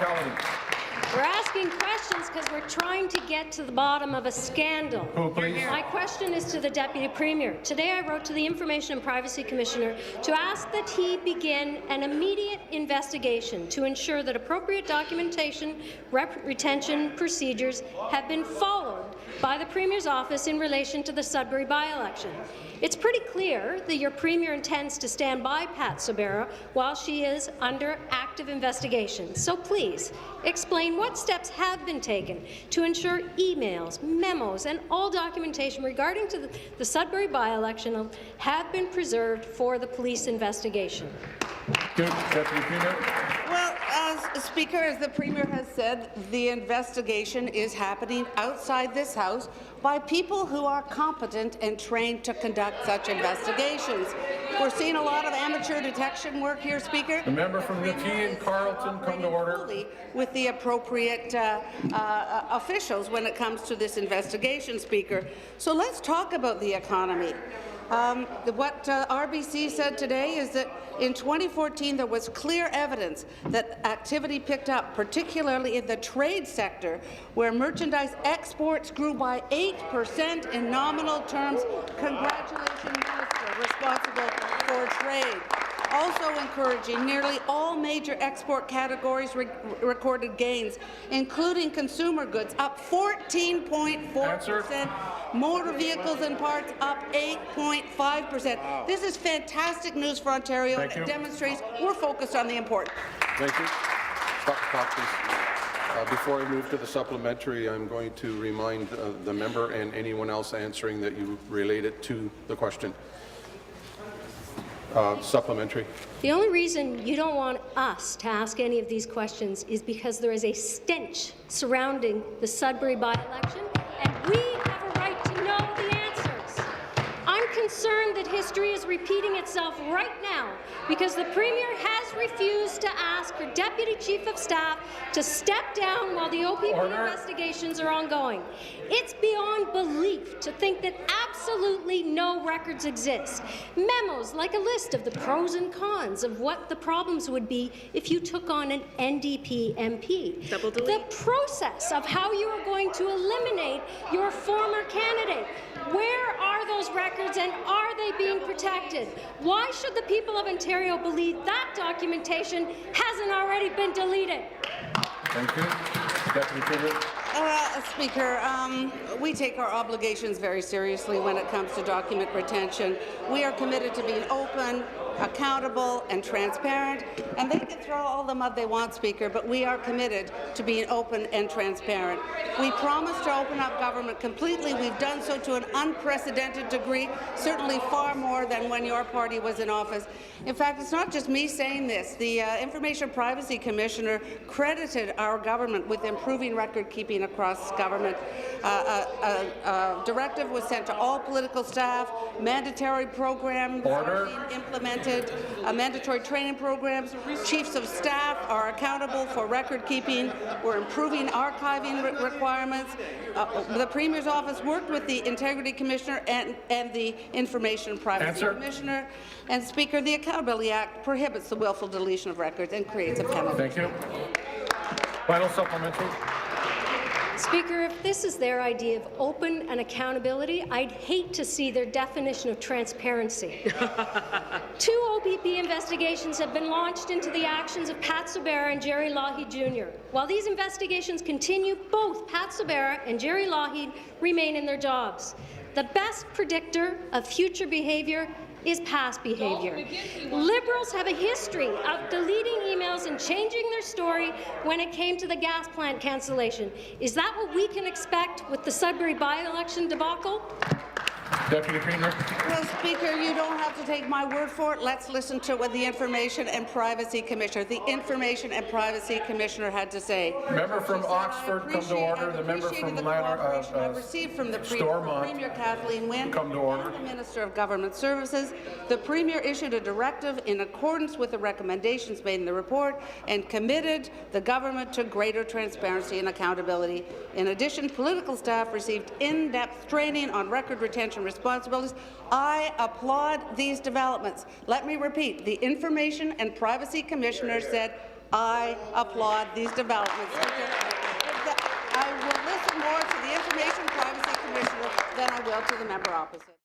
Hospitality. We're asking questions because we're trying to get to the bottom of a scandal. Who, please? My question is to the Deputy Premier. Today I wrote to the Information and Privacy Commissioner to ask that he begin an immediate investigation to ensure that appropriate documentation retention procedures have been followed by the Premier's office in relation to the Sudbury by-election. It's pretty clear that your Premier intends to stand by Pat Sabera while she is under active investigation. So please, explain what steps have been taken to ensure emails, memos, and all documentation regarding to the Sudbury by-election have been preserved for the police investigation. Good. Deputy Premier. Well, Speaker, as the Premier has said, the investigation is happening outside this House by people who are competent and trained to conduct such investigations. We're seeing a lot of amateur detection work here, Speaker. The member from Newquay and Carleton, come to order. With the appropriate officials when it comes to this investigation, Speaker. So let's talk about the economy. What RBC said today is that in 2014 there was clear evidence that activity picked up, particularly in the trade sector, where merchandise exports grew by 8% in nominal terms. Congratulations, Minister, responsible for trade. Also encouraging, nearly all major export categories recorded gains, including consumer goods, up 14.4%, motor vehicles and parts up 8.5%. Wow. This is fantastic news for Ontario, and it demonstrates we're focused on the important. Thank you. Stop the clock, please. Before I move to the supplementary, I'm going to remind the member and anyone else answering that you relate it to the question. Supplementary. The only reason you don't want us to ask any of these questions is because there is a stench surrounding the Sudbury by-election, and we have a right to know the answers. I'm concerned that history is repeating itself right now because the Premier has refused to ask her Deputy Chief of Staff to step down while the OPP investigations are ongoing. It's beyond belief to think that absolutely no records exist. Memos like a list of the pros and cons of what the problems would be if you took on an NDP MP. The process of how you are going to eliminate your former candidate. Where are those records and are they being protected? Why should the people of Ontario believe that documentation hasn't already been deleted? Thank you. Deputy Premier. Speaker, we take our obligations very seriously when it comes to document retention. We are committed to being open, accountable and transparent, and they can throw all the mud they want, Speaker, but we are committed to being open and transparent. We promised to open up government completely. We've done so to an unprecedented degree, certainly far more than when your party was in office. In fact, it's not just me saying this. The Information Privacy Commissioner credited our government with improving record-keeping across government. A directive was sent to all political staff, mandatory programs are being implemented, mandatory training programs, chiefs of staff are accountable for record-keeping, we're improving archiving requirements. The Premier's office worked with the Integrity Commissioner and the Information Privacy Commissioner. And Speaker, the Accountability Act prohibits the willful deletion of records and creates a penalty. Thank you. Final supplementary. Speaker, if this is their idea of open and accountability, I'd hate to see their definition of transparency. 2 OPP investigations have been launched into the actions of Pat Sabera and Jerry Lougheed Jr. While these investigations continue, both Pat Sabera and Jerry Lougheed remain in their jobs. The best predictor of future behaviour is past behaviour. Liberals have a history of deleting emails and changing their story when it came to the gas plant cancellation. Is that what we can expect with the Sudbury by-election debacle? Deputy Premier. Well, Speaker, you don't have to take my word for it. Let's listen to what the Information and Privacy Commissioner, had to say. Member from Oxford, come to order. The member from I've received from the Premier Kathleen Wynne, come to order. And the Minister of Government Services. The Premier issued a directive in accordance with the recommendations made in the report and committed the government to greater transparency and accountability. In addition, political staff received in-depth training on record retention responsibilities. I applaud these developments. Let me repeat, the Information and Privacy Commissioner said, I applaud these developments. I will listen more to the Information Privacy Commissioner than I will to the member opposite.